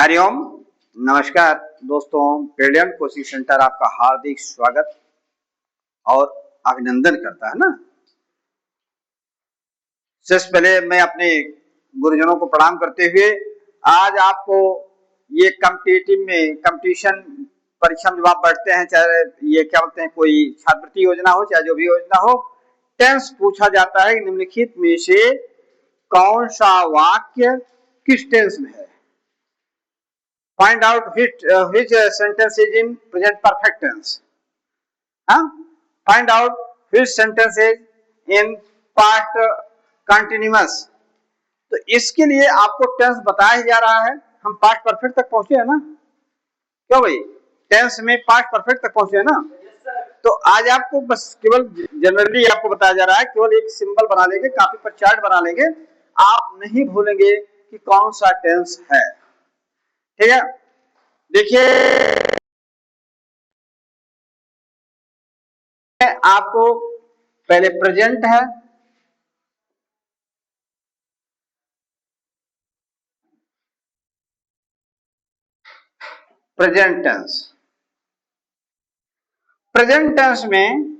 हरिओम। नमस्कार दोस्तों, brilliant coaching centre आपका हार्दिक स्वागत और अभिनंदन करता है ना। सबसे पहले मैं अपने गुरुजनों को प्रणाम करते हुए आज आपको ये कंपटीशन परीक्षा में जब आप बैठते हैं, चाहे ये क्या बोलते हैं, कोई छात्रवृत्ति योजना हो चाहे जो भी योजना हो, टेंस पूछा जाता है। निम्नलिखित में से कौन सा वाक्य किस टेंस में है? Find out which sentence is in present perfect tense. Find out which sentence is in past continuous. तो इसके लिए आपको टेंस बताया जा रहा है। हम पास्ट परफेक्ट तक पहुंचे हैं ना? क्यों भाई, टेंस में पास्ट परफेक्ट तक पहुंचे हैं ना? तो आज आपको बस केवल जनरली आपको बताया जा रहा है, केवल एक सिंबल बना लेंगे, कापी पर चार्ट बना लेंगे, आप नहीं भूलेंगे कि कौन सा टेंस है। ठीक है, देखिए आपको पहले प्रेजेंट है, प्रेजेंट टेंस। प्रेजेंट टेंस में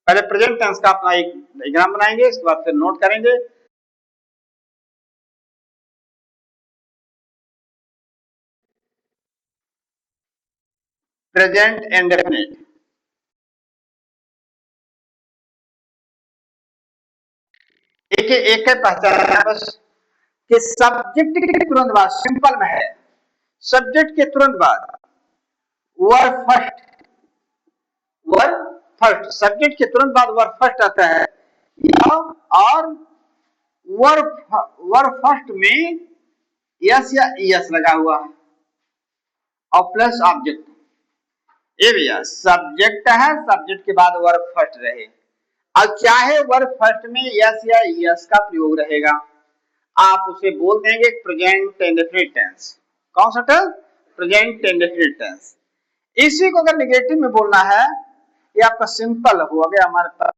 पहले प्रेजेंट टेंस का अपना एक डायग्राम बनाएंगे, इसके बाद फिर नोट करेंगे। प्रेजेंट इंडेफिनिट, एक पहचान है बस कि सब्जेक्ट के तुरंत बाद, सिंपल में है, सब्जेक्ट के तुरंत बाद वर्ब फर्स्ट, सब्जेक्ट के तुरंत बाद वर्ब फर्स्ट आता है, और वर्ब फर्स्ट में यस या यस लगा हुआ है और प्लस ऑब्जेक्ट। ये भैया सब्जेक्ट है, सब्जेक्ट के बाद वर्ब फर्स्ट रहे, और चाहे वर्ब फर्स्ट में यस या यस का प्रयोग रहेगा, आप उसे बोल देंगे प्रेजेंट इंडेफिनिट टेंस। कौन सा टेंस? Present indefinite tense. इसी को अगर नेगेटिव में बोलना है, ये आपका सिंपल हो गया, हमारे पास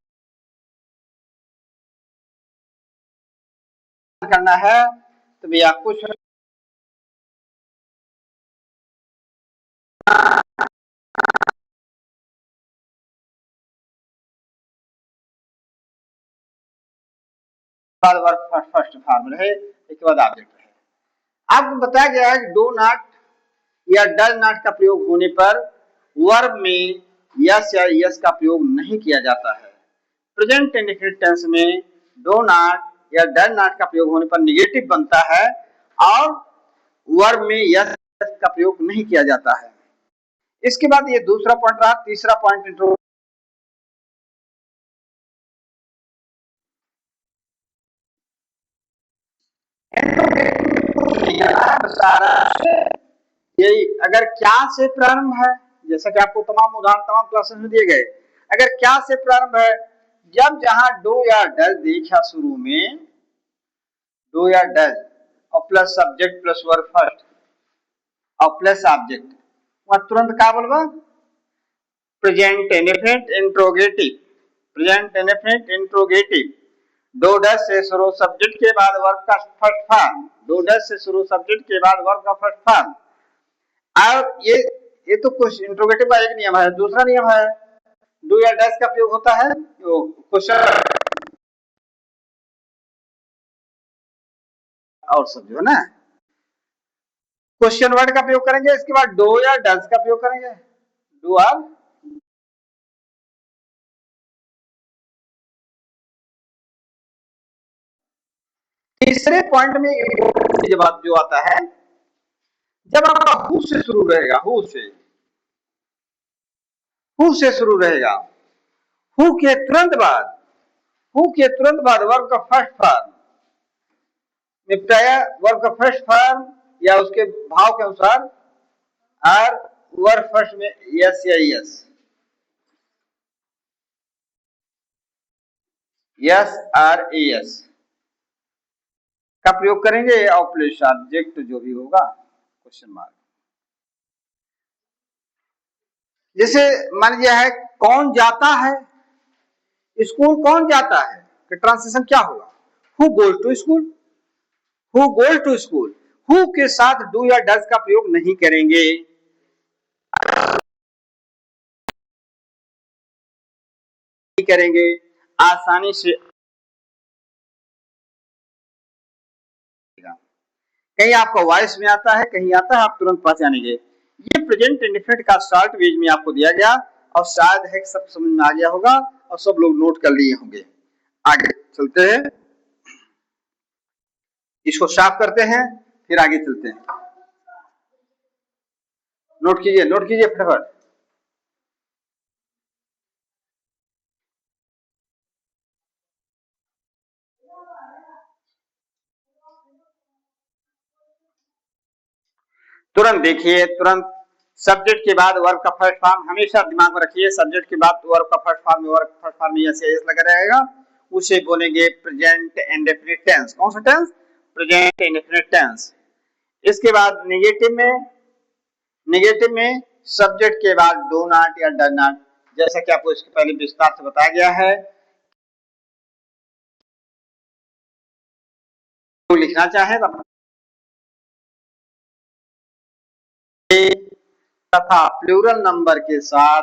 करना है तो भैया कुछ फर्स्ट फॉर्म रहे, इसके बाद ऑब्जेक्ट रहे। आपको बताया गया है कि डू नॉट या डज नॉट का प्रयोग होने पर वर्ब में यस या यस का प्रयोग नहीं किया जाता है। प्रेजेंट इंडेफिनिट टेंस में डू नॉट या डज नॉट का प्रयोग होने पर निगेटिव बनता है और वर्ब में यस का प्रयोग नहीं किया जाता है। इसके बाद ये दूसरा पॉइंट रहा। तीसरा पॉइंट इंट्रो, यही अगर क्या से प्रारंभ है, जैसा कि आपको तमाम उदाहरण तमाम क्लासेस में दिए गए, अगर क्या से प्रारंभ है, जब जहां डू या डज देखा शुरू में, डू या डज और plus subject plus verb first और प्लस ऑब्जेक्ट, वहां तुरंत क्या बोलबा? Present indefinite interrogative, present indefinite interrogative. Do does से शुरू, सब्जेक्ट के बाद वर्ब का फर्स्ट फॉर्म, डू डज से शुरू, सब्जेक्ट के बाद वर्ब का फर्स्ट फॉर्म। और ये तो कुछ इंट्रोगेटिव का एक नियम है। दूसरा नियम है, डू या डज का प्रयोग होता है क्वेश्चन और समझो ना, क्वेश्चन वर्ड का प्रयोग करेंगे, इसके बाद डू या डज का प्रयोग करेंगे, डू और। तीसरे पॉइंट में जवाब जो आता है, जब आपका हु से शुरू रहेगा, हु से शुरू रहेगा, हु के तुरंत बाद वर्ब का फर्स्ट फॉर्म, निपटाया वर्ब का फर्स्ट फॉर्म या उसके भाव के अनुसार, और वर्ब फर्स्ट में यस या यस और एस का प्रयोग करेंगे, और प्लस ऑब्जेक्ट जो भी होगा क्वेश्चन मार्क। जैसे मान लिया है कौन जाता है स्कूल, कौन जाता है, तो ट्रांसलेशन क्या होगा? Who goes to school, who goes to school. Who के साथ डू या डज का प्रयोग नहीं करेंगे। करेंगे आसानी से, कहीं आपको वॉइस में आता है, कहीं आता है, आप तुरंत पहचानेंगे। ये प्रेजेंट इंडेफिनिट का शॉर्ट वेज में आपको दिया गया और शायद है सब समझ में आ गया होगा और सब लोग नोट कर लिए होंगे। आगे चलते हैं, इसको साफ करते हैं, फिर आगे चलते हैं। नोट कीजिए फटाफट। तुरंत देखिए, तुरंत सब्जेक्ट के बाद वर्ब का फर्स्ट फॉर्म हमेशा दिमाग में रखिए। सब्जेक्ट के बाद वर्ब का first form, verb first form में ऐसे एस लगा रहेगा, उसे बोलेंगे प्रेजेंट इंडेफिनिट टेंस। कौन सा टेंस? Present indefinite tense. इसके बाद नेगेटिव में सब्जेक्ट के बाद डू नॉट या डज नॉट, जैसा कि आपको इसके पहले विस्तार से बताया गया है। तो लिखना चाहे तथा प्लूरल नंबर के साथ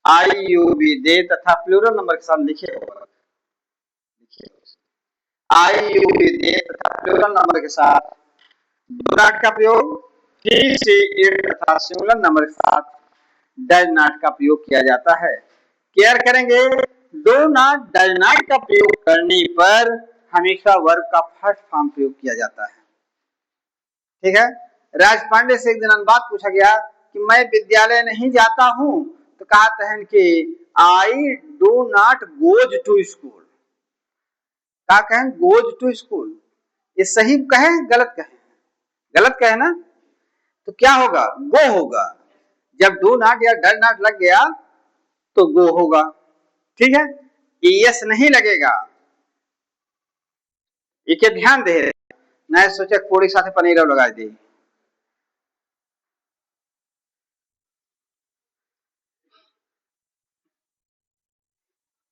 आई यू बी दे तथा प्लूरल नंबर के साथ लिखे आई यू बी दे तथा प्लूरल नंबर के साथ डू नॉट का प्रयोग, ही शी इट तथा सिंगुलर नंबर के साथ डज नॉट का प्रयोग किया जाता है। केयर करेंगे, डू नॉट डज नॉट का प्रयोग करने पर हमेशा वर्ब का फर्स्ट फॉर्म प्रयोग किया जाता है। ठीक है। राज पांडे से एक दिन बात पूछा गया कि मैं विद्यालय नहीं जाता हूं, तो कहते हैं कि I do not goes to school. क्या कहें? Goes to school. ये सही कहें गलत कहें? गलत कहें ना, तो क्या होगा? गो होगा। जब डू नॉट या डज नॉट लग गया तो गो होगा। ठीक है, एस नहीं लगेगा। एक ध्यान दे, नए सोचे कोड़ी साथे पनीर लगा दी।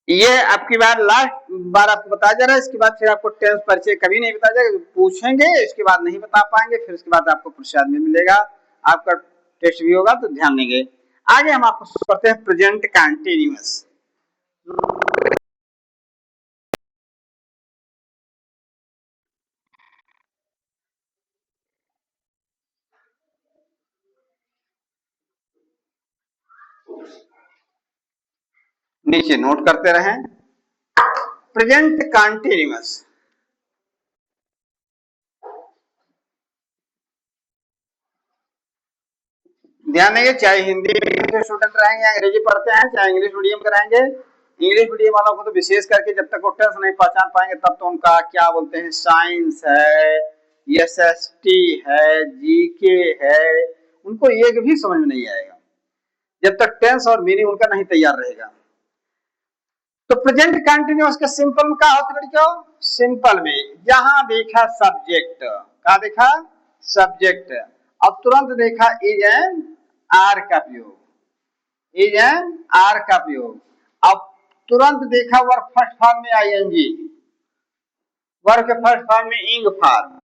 ये आपकी बार लास्ट बार आपको बताया जा रहा है, इसके बाद फिर आपको टेंस परिचय कभी नहीं बताया जाएगा। पूछेंगे, इसके बाद नहीं बता पाएंगे, फिर इसके बाद आपको प्रसाद में मिलेगा, आपका टेस्ट भी होगा, तो ध्यान देंगे। आगे हम आपको पढ़ते हैं प्रेजेंट कंटीन्यूअस। नीचे नोट करते रहें, प्रेजेंट कंटीन्यूअस। ध्यान देंगे, चाहे हिंदी मीडियम के स्टूडेंट रहेंगे, अंग्रेजी पढ़ते हैं, चाहे इंग्लिश मीडियम के रहेंगे। इंग्लिश मीडियम वालों को तो विशेष करके जब तक वो टेंस नहीं पहचान पाएंगे तब तो उनका क्या बोलते हैं, साइंस है, एसएसटी है, जीके है, उनको ये भी समझ में नहीं आएगा जब तक टेंस और मीनिंग उनका नहीं तैयार रहेगा। तो प्रेजेंट कंटिन्यूअस के सिंपल में क्या होता है लड़कियों? सिंपल में जहां देखा सब्जेक्ट, क्या देखा? सब्जेक्ट। अब तुरंत देखा इज एंड आर का प्रयोग, इज एंड आर का प्रयोग। अब तुरंत देखा वर्ब फर्स्ट फॉर्म में आईएनजी, वर्ब के फर्स्ट फॉर्म में इंग फॉर्म।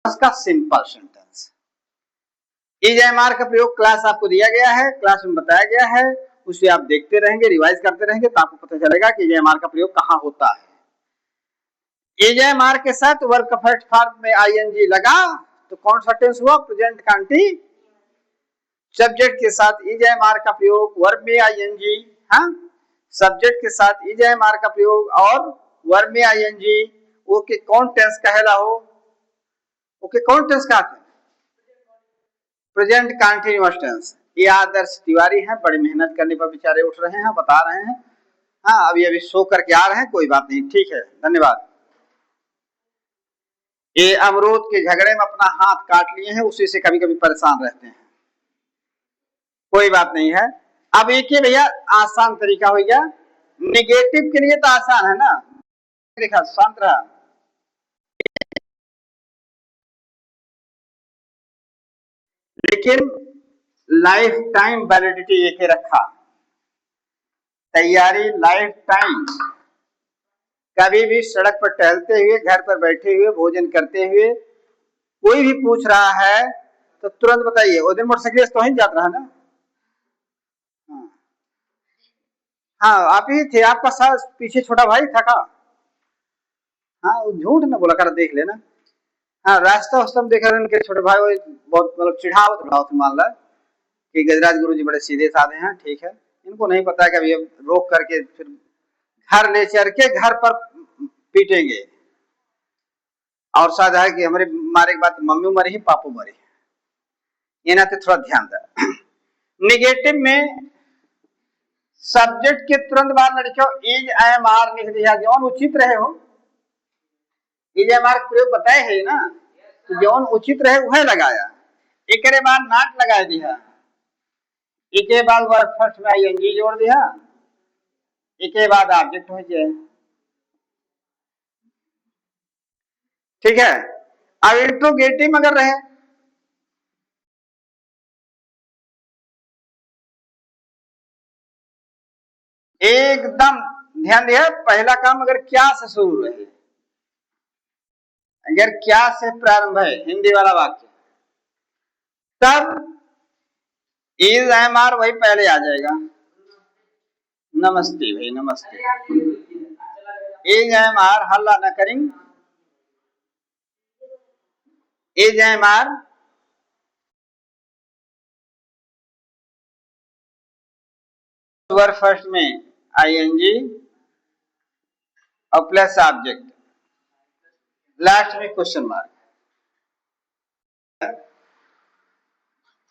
उसका simple sentence. Is am are का प्रयोग क्लास आपको दिया गया है, क्लास में बताया गया है, उसे आप देखते रहेंगे, रिवाइज करते रहेंगे तो आपको पता चलेगा कि इज एम आर का प्रयोग कहां होता है। इज एम आर के साथ वर्ब का फर्स्ट फॉर्म में आईएनजी लगा तो कौन सा टेंस हुआ? प्रेजेंट कंटी। सब्जेक्ट के साथ इज एम आर का प्रयोग, वर्ब में आईएनजी। हाँ, सब्जेक्ट के साथ इज एम आर का प्रयोग और वर्ब में आईएनजी। ओके, कौन टेंस कहला हो? ओके, कौन टेंस कहते हैं? Present continuous tense. ये आदर्श तिवारी हैं, बड़ी मेहनत करने पर बेचारे उठ रहे हैं, बता रहे हैं। हाँ, अभी सो करके आ रहे हैं, कोई बात नहीं, ठीक है, धन्यवाद। ये अमरूद के झगड़े में अपना हाथ काट लिए हैं, उसी से कभी कभी परेशान रहते हैं, कोई बात नहीं है। अब एक ही भैया आसान तरीका हो गया, निगेटिव के लिए तो आसान है ना, देखा शांत रहा। लेकिन लाइफ टाइम वैलिडिटी एक ही रखा, तैयारी लाइफ टाइम। कभी भी सड़क पर टहलते हुए, घर पर बैठे हुए, भोजन करते हुए कोई भी पूछ रहा है तो तुरंत बताइए। वो दिन मोटरसाइकिल तो ही जाता रहा ना। हाँ आप ही थे, आपका साथ पीछे छोटा भाई था का? हाँ झूठ ना बोला कर, देख लेना। हाँ रास्ता वास्ता में देखा उनके छोटे भाई वो बहुत मतलब चिढ़ावत उड़ावत मान ला कि गजराज गुरु जी बड़े सीधे साधे हैं, ठीक है। इनको नहीं पता है कि अभी रोक करके फिर घर ले चल के घर पर पीटेंगे, और शायद है कि हमारे मारे के बाद मम्मी मरी ही पापू मरी, ये ना तो थोड़ा ध्यान दे। निगेटिव में सब्जेक्ट के तुरंत बाद लड़कियों इज एम आर लिख दिया, जौन उचित रहे हो। इज एम आर प्रयोग बताए है ना, तो जौन उचित रहे वह लगाया। एक बाद नाट लगा दिया, एक बाद वर्ब फर्स्ट में आईएनजी जोड़ दिया, एक बाद ऑब्जेक्ट हो जाए, ठीक है। अब इंट्रोगेटिव अगर रहे, एकदम ध्यान दिया, पहला काम अगर क्या से शुरू रहे, अगर क्या से प्रारंभ है हिंदी वाला वाक्य, तब इज एम आर वही पहले आ जाएगा। नमस्ते भाई नमस्ते, इज एम आर हल्ला न करेंगे, is am are verb first में आईएनजी और प्लस ऑब्जेक्ट, लास्ट में क्वेश्चन मार्क।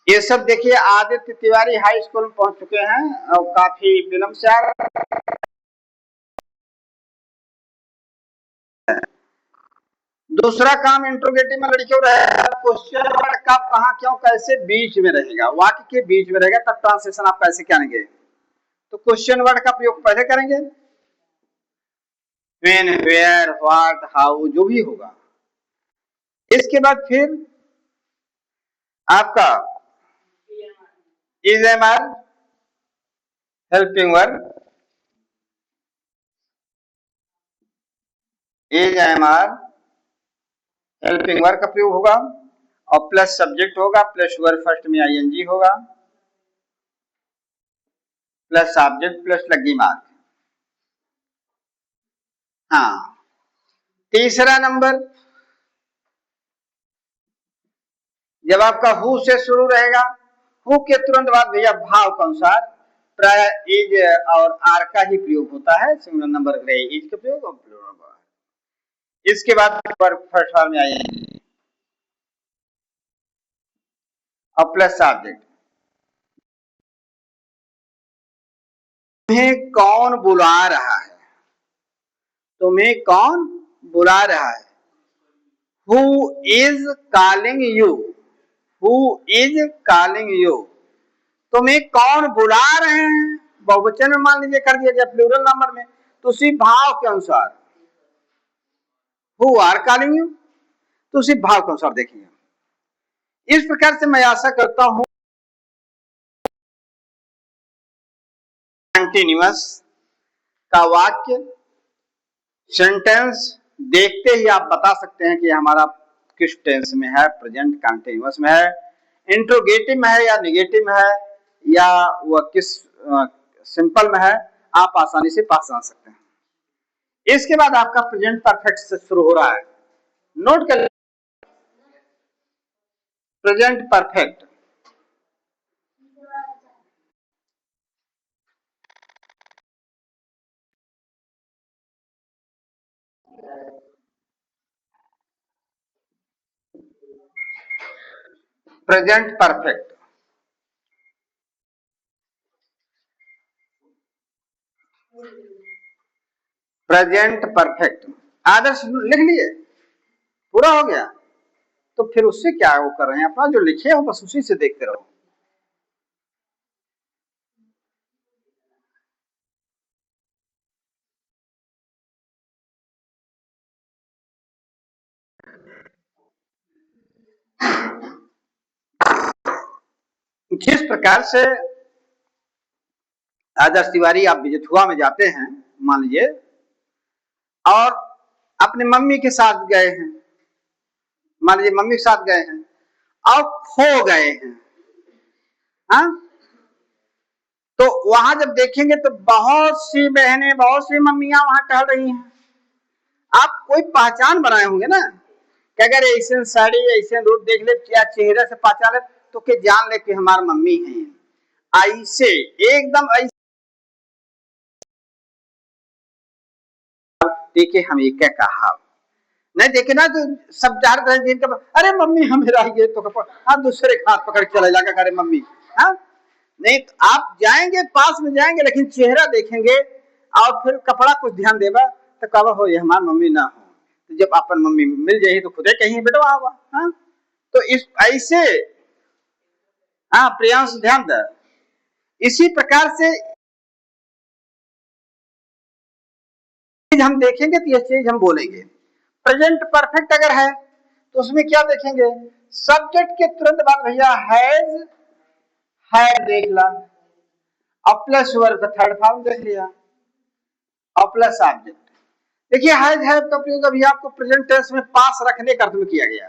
ये सब देखिए आदित्य तिवारी हाई स्कूल में पहुंच चुके हैं और काफी विलंब से आ रहा है। दूसरा काम इंट्रोगेटिव में लड़कियों रहेगा, क्वेश्चन वर्ड कब कहां क्यों कैसे बीच में रहेगा, वाक्य के बीच में रहेगा, तब ट्रांसलेशन आप कैसे करेंगे। तो क्वेश्चन वर्ड का प्रयोग पहले करेंगे, व्हेन वेयर व्हाट हाउ जो भी होगा। इसके बाद फिर आपका is am are helping verb, is am are helping verb का प्रयोग होगा, और प्लस सब्जेक्ट होगा, प्लस वर्ब फर्स्ट में आईएनजी होगा, प्लस ऑब्जेक्ट प्लस लगी मार्क। हाँ तीसरा नंबर, जब आपका हु से शुरू रहेगा, हु के तुरंत बाद भैया भाव के अनुसार प्राय इज और आर का ही प्रयोग होता है, सिंगुलर नंबर रहे इज का प्रयोग और प्लूरल नंबर। इसके बाद वर्ब फर्स्ट फॉर्म में आएंगे और प्लस ऑब्जेक्ट। तुम्हें कौन बुला रहा है, तुम्हें कौन बुला रहा है, who is calling you, who is calling you, तुम्हें कौन बुला रहे हैं, बहुवचन में मान लीजिए कर दिया जाए प्लूरल नंबर में, तो उसी भाव के अनुसार हु आर कॉलिंग यू, तो उसी भाव के अनुसार देखिए। इस प्रकार से मैं आशा करता हूं कंटिन्यूअस का वाक्य सेंटेंस देखते ही आप बता सकते हैं कि हमारा किस टेंस में है, प्रेजेंट कंटिन्यूअस में है, इंट्रोगेटिव में है या निगेटिव में है, या वह किस सिंपल में है, आप आसानी से पहचान सकते हैं। इसके बाद आपका प्रेजेंट परफेक्ट से शुरू हो रहा है, नोट कर present perfect. Present perfect, present perfect आदर्श लिख लिए, पूरा हो गया, तो फिर उससे क्या वो कर रहे हैं, अपना जो लिखे हो बस उसी से देखते रहो। जिस प्रकार से आदर्श तिवारी आप बिजथुआ में जाते हैं, मान लीजिए और अपने मम्मी के साथ गए हैं, मान लीजिए मम्मी के साथ गए हैं और खो गए हैं, हाँ, तो वहां जब देखेंगे तो बहुत सी बहनें, बहुत सी मम्मियां वहां टहल रही हैं। आप कोई पहचान बनाए होंगे ना कि अगर ऐसे साड़ी, ऐसे रूप देख ले या चेहरे से पहचान ले तो के जान ले कि हमारी मम्मी है। ऐसे एकदम ऐसे देखे हम एक क्या कहा नहीं देखे ना, तो सब जानते हैं जिनका अरे मम्मी हम मेरा ये तो हाँ दूसरे का हाथ पकड़ के चला जाकर अरे मम्मी, हाँ नहीं तो आप जाएंगे पास में जाएंगे लेकिन चेहरा देखेंगे और फिर कपड़ा कुछ ध्यान देगा तो कब हो ये हमारी मम्मी ना हो, तो जब अपन मम्मी मिल जाए तो खुदे कहीं बेटवा हुआ, हाँ तो इस ऐसे, हाँ प्रियांश ध्यान दे, इसी प्रकार से हम देखेंगे तो यह चीज हम बोलेंगे। प्रेजेंट परफेक्ट अगर है तो उसमें क्या देखेंगे, सब्जेक्ट के तुरंत बाद भैया है देख ला और प्लस वर्ब का थर्ड फॉर्म देख लिया और प्लस ऑब्जेक्ट। देखिए है का प्रयोग अभी आपको प्रेजेंट टेंस में पास रखने का अर्थ में किया गया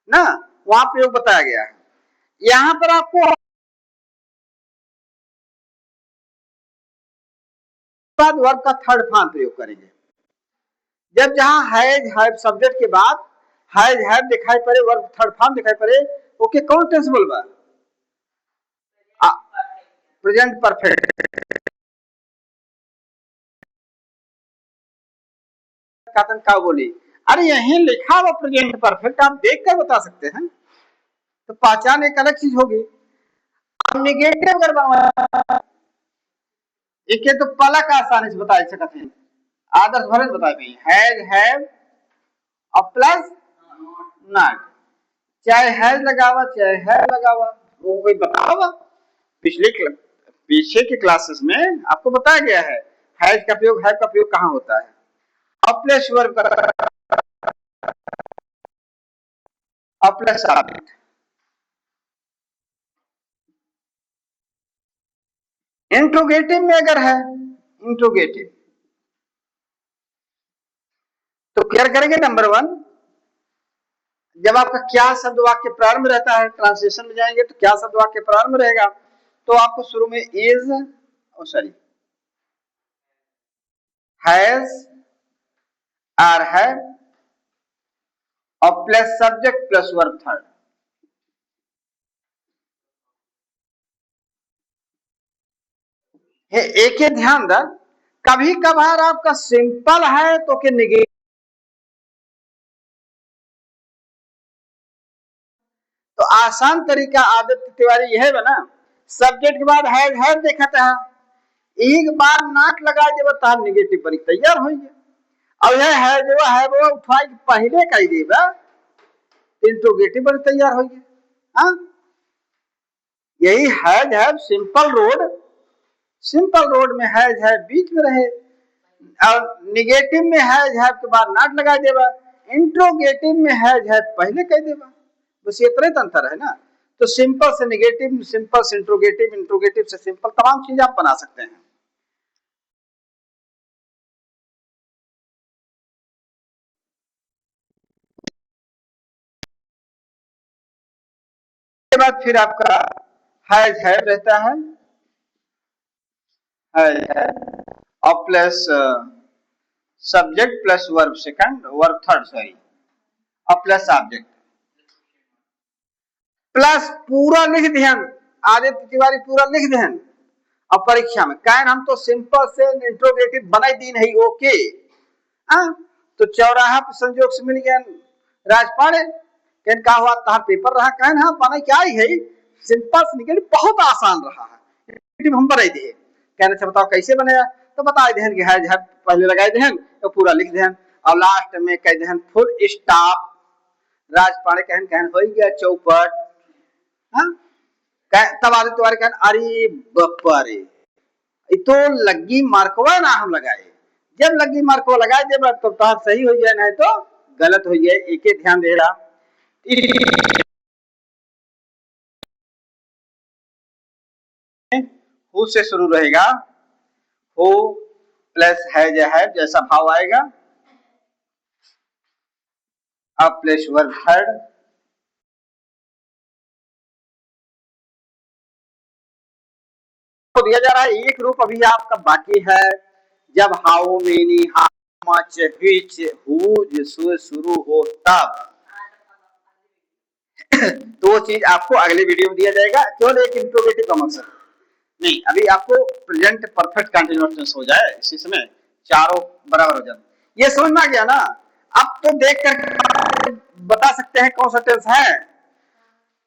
ना, वहां प्रयोग बताया गया है। यहां पर आपको वर्ब का थर्ड फॉर्म प्रयोग करेंगे। जब जहां है सब्जेक्ट के बाद है दिखाई पड़े, वर्ब थर्ड फॉर्म दिखाई पड़े, ओके कौन टेंस बोलबा, प्रेजेंट परफेक्ट का बोली। अरे यही लिखा हुआ प्रेजेंट परफेक्ट आप देख कर बता सकते हैं तो पहचान एक अलग चीज होगी। निगेटिव अगर बनवा एक तो पला का आसानी से बता सकते हैं, आदर्श भरत बताए भाई हैव और प्लस नॉट, चाहे हैज लगावा चाहे है लगावा वो कोई बतावा। पीछे के क्लासेस में आपको बताया गया है हैज का प्रयोग, हैव का प्रयोग कहां होता है। और प्लस वर्ब का प्लस ऑब्जेक्ट, इंट्रोगेटिव में अगर है इंट्रोगेटिव तो क्या करेंगे, नंबर 1 जब आपका क्या शब्द वाक्य प्रारंभ रहता है, ट्रांसलेशन में जाएंगे तो क्या शब्द वाक्य प्रारंभ रहेगा तो आपको शुरू में इज हैज आर है और plus subject plus verb third. एक ही ध्यान दा, कभी कभार आपका सिंपल है तो के निगेटिव, तो आसान तरीका आदित्य तिवारी यह है ना, सब्जेक्ट के बाद है देखा था एक बार नाक लगा जब तब निगेटिव बनी तैयार हो गया। अब यह है जो है वो उठा पहले कह देगा इंट्रोगेटिव बन तैयार हो गया, हाँ यही है सिंपल रोड में है बीच में रहे और निगेटिव में है के बाद नॉट लगा देगा, इंट्रोगेटिव में है पहले कह देगा, बस ये इतना अंतर है ना। तो सिंपल से निगेटिव, सिंपल से इंट्रोगेटिव, इंट्रोगेटिव से सिंपल, तमाम चीज आप बना सकते हैं। के बाद फिर आपका है रहता है और plus subject plus verb second, verb third sorry, और प्लस ऑब्जेक्ट प्लस पूरा लिख ध्यान, आदित्य तिवारी पूरा लिख ध्यान। और परीक्षा में कैन हम तो सिंपल से इंट्रोगेटिव बनाई दी नहीं, ओके तो चौराहा पर संजोग से मिल गया राजपाड़े कहन का हुआ तहार पेपर रहा कहन हाँ बना क्या ही है, सिंपल से निकल बहुत आसान रहा है, हम बनाई दिए कहने से बताओ कैसे बनेगा तो बता दें कि है पहले लगाए दें तो पूरा लिख दें और लास्ट में कह दें फुल स्टॉप, राजपाड़े कहन कहन हो गया चौपट, हाँ तब आदित्य तिवारी कहन अरे बप्पा रे तो लगी मार्कवा ना हम लगाए, जब लगी मार्कवा लगाए जब तो सही हो जाए नहीं तो गलत हो जाए, एक ही ध्यान दे रहा। हु से शुरू रहेगा, हो प्लस है जैसा भाव आएगा अब प्लेस वर्ब थर्ड। तो दिया जा रहा है एक रूप अभी आपका बाकी है, जब how many, how much, which, whose से शुरू हो तब। तो वो चीज आपको अगले वीडियो में दिया जाएगा, केवल एक इंट्रोगेटिव का मकसद नहीं, अभी आपको प्रेजेंट परफेक्ट कंटीन्यूअस टेंस हो जाए इसी समय, चारों बराबर हो जाए। ये समझ में आ गया ना? अब तो देख कर बता सकते हैं कौन सा टेंस है।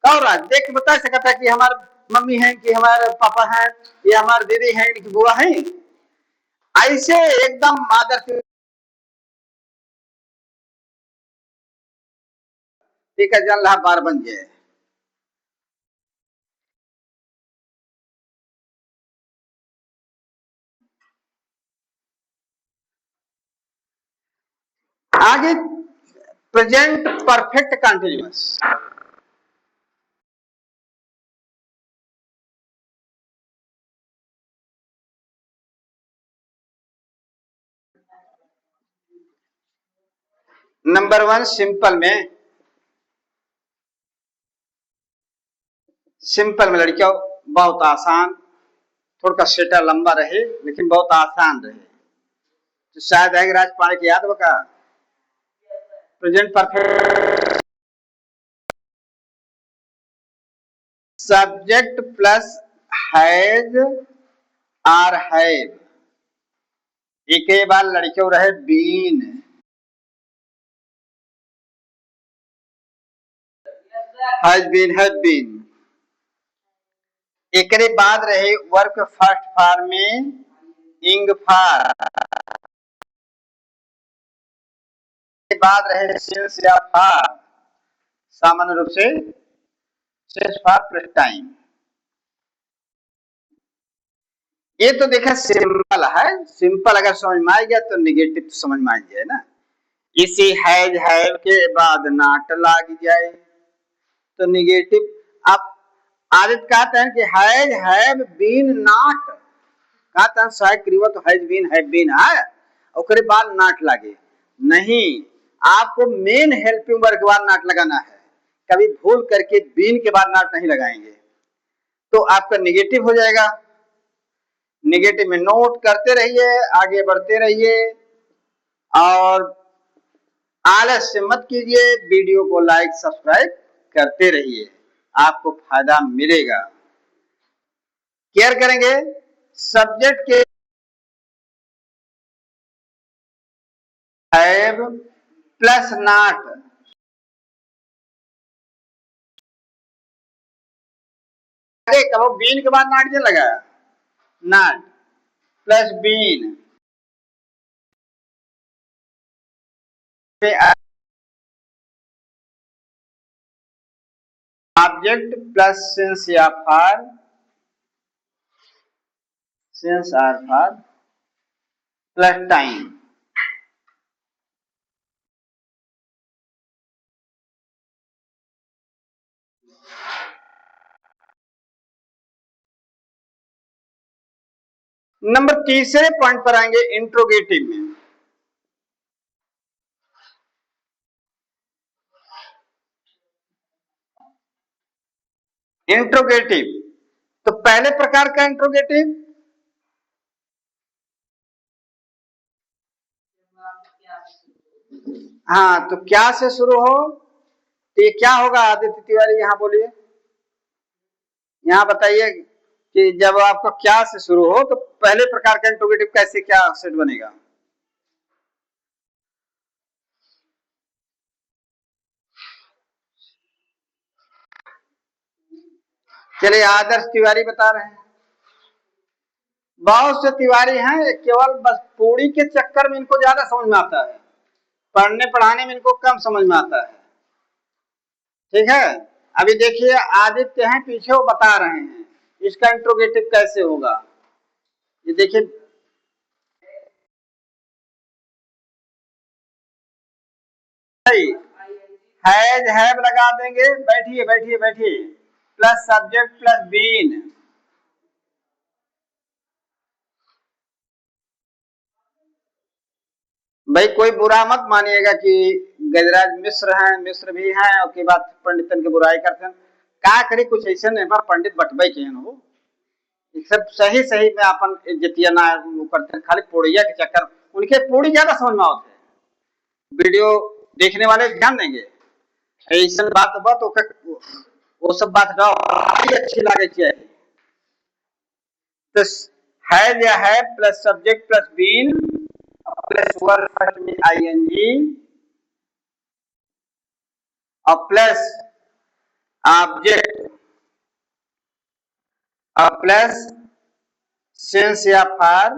और देख के बता सकता है कि हमारे मम्मी है, कि हमारे पापा है, ये हमारे दीदी है, इनकी बुआ है। ऐसे एकदम आदर ठीक है, जन रहा बार बन जाए। आगे present perfect continuous. Number one simple में, सिंपल में लड़कियों बहुत आसान, थोड़ा सेटा लंबा रहे लेकिन बहुत आसान रहे। तो शायद है राजपाल की याद बका present perfect, subject plus has or have, एक ही बार लड़कियों रहे बीन, हैज बीन, एक बाद रहे वर्क फर्स्ट फॉर्म में इंग फार, के बाद रहे सिंस या फार, सामान्य रूप से सिंस फार प्लस टाइम। ये तो देखा सिंपल है, सिंपल अगर समझ में आ गया तो निगेटिव तो समझ में आ जाए ना। इसी हैज हैव के बाद नॉट लग जाए तो निगेटिव। आप आदित्य कहते हैं कि हैज हैव बीन नॉट, कहते हैं सहायक क्रिया तो हैज बीन हैव बीन है, उसके बाद नॉट लगे नहीं, आपको मेन हेल्पिंग वर्ब के बाद नॉट लगाना है, कभी भूल करके बीन के बाद नॉट नहीं लगाएंगे तो आपका निगेटिव हो जाएगा। निगेटिव में नोट करते रहिए, आगे बढ़ते रहिए और आलस्य मत कीजिए, वीडियो को लाइक सब्सक्राइब करते रहिए, आपको फायदा मिलेगा। केयर करेंगे सब्जेक्ट के हैव प्लस नॉट, कहो बीन के बाद नॉट क्या लगाया, not plus been, object plus since या for, since or for plus time. Number तीसरे पॉइंट पर आएंगे इंट्रोगेटिव में। इंट्रोगेटिव तो पहले प्रकार का इंट्रोगेटिव, हाँ तो क्या से शुरू हो, तो ये क्या होगा आदित्य तिवारी, यहां बोलिए, यहां बताइए कि जब आपका क्या से शुरू हो तो पहले प्रकार का इंट्रोगेटिव कैसे क्या सेट बनेगा। चलिए आदर्श तिवारी बता रहे हैं। बहुत से तिवारी हैं केवल बस पूरी के चक्कर में इनको ज्यादा समझ में आता है, पढ़ने पढ़ाने में इनको कम समझ में आता है। ठीक है, अभी देखिए आदित्य हैं पीछे, वो बता रहे हैं इसका इंट्रोगेटिव कैसे होगा। ये देखिए हैज हैव लगा देंगे, बैठिए बैठिए बैठिए, प्लस सब्जेक्ट प्लस बीन, भाई कोई बुरा मत मानिएगा कि गजराज मिश्र हैं, मिश्र भी हैं, और के बाद पंडितन के बुराई करते हैं। का करी कुछ ऐसे नहीं बा, पंडित बटबई के हो, सब सही सही में अपन इज्जतिया ना वो करते हैं, खाली पोड़िया के चक्कर, उनके पूरी ज्यादा समझ में आते हैं, वीडियो देखने वाले ध्यान देंगे ऐसा बात बात वो सब बात अच्छी लगे चाहिए। तो हैज या है plus subject plus been plus verb first में आईएनजी और प्लस ऑब्जेक्ट और प्लस सिंस या फॉर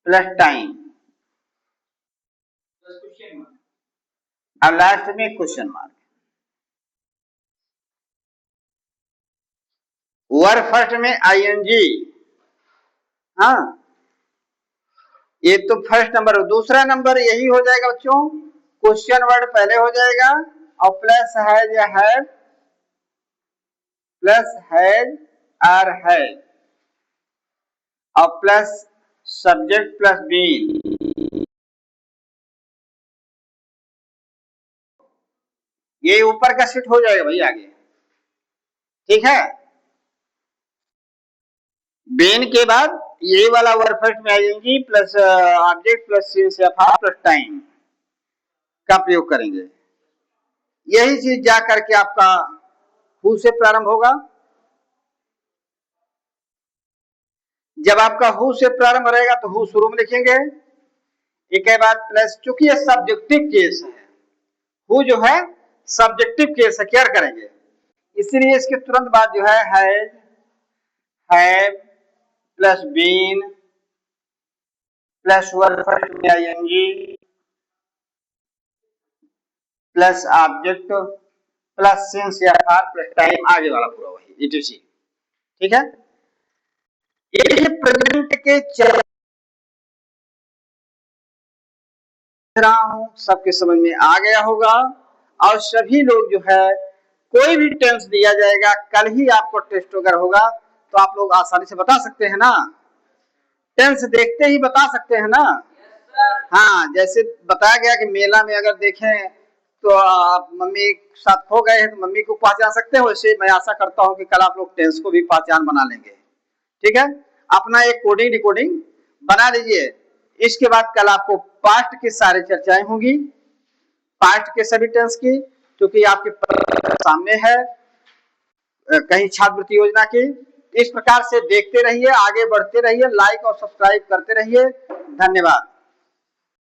प्लस टाइम और लास्ट में क्वेश्चन मार्क। वर्ब फर्स्ट में आईएनजी, हाँ ये तो फर्स्ट नंबर। दूसरा नंबर यही हो जाएगा बच्चों, क्वेश्चन वर्ड पहले हो जाएगा और प्लस हैज या हैव प्लस हैज और है और प्लस सब्जेक्ट प्लस बीन, ये ऊपर का सेट हो जाएगा भाई आगे, ठीक है। बीन के बाद ये वाला वर्ब फर्स्ट में आएंगी प्लस ऑब्जेक्ट प्लस सिंस या फॉर प्लस टाइम का प्रयोग करेंगे। यही चीज जा करके आपका हु से प्रारंभ होगा। जब आपका हु से प्रारंभ रहेगा तो हु शुरू में लिखेंगे, एक के बाद प्लस, चूंकि ये सब्जेक्टिव केस है, हु जो है सब्जेक्टिव केस है, क्या करेंगे, इसीलिए इसके तुरंत बाद जो है has have plus been plus verb first में ING plus object plus since या फॉर प्लस टाइम, आगे वाला पूरा वही etc, ठीक है। ये प्रेजेंट के चल रहा हूं, सबके समझ में आ गया होगा। और सभी लोग जो है कोई भी टेंस दिया जाएगा, कल ही आपको टेस्ट वगैरह होगा तो आप लोग आसानी से बता सकते हैं ना, टेंस देखते ही बता सकते हैं ना। हाँ, जैसे बताया गया कि मेला में अगर देखें तो आप मम्मी साथ खो गए हैं तो मम्मी को पहचान सकते हैं, वैसे मैं आशा करता हूं कि कल आप लोग टेंस को भी पहचान बना लेंगे, ठीक है। अपना एक कोडिंग रिकॉर्डिंग बना लीजिए। इसके बाद कल आपको पास्ट की सारी चर्चाएं होंगी, पास्ट के सभी टेंस की, क्योंकि आपके सामने है कहीं छात्रवृत्ति योजना की। इस प्रकार से देखते रहिए, आगे बढ़ते रहिए, लाइक और सब्सक्राइब करते रहिए। धन्यवाद।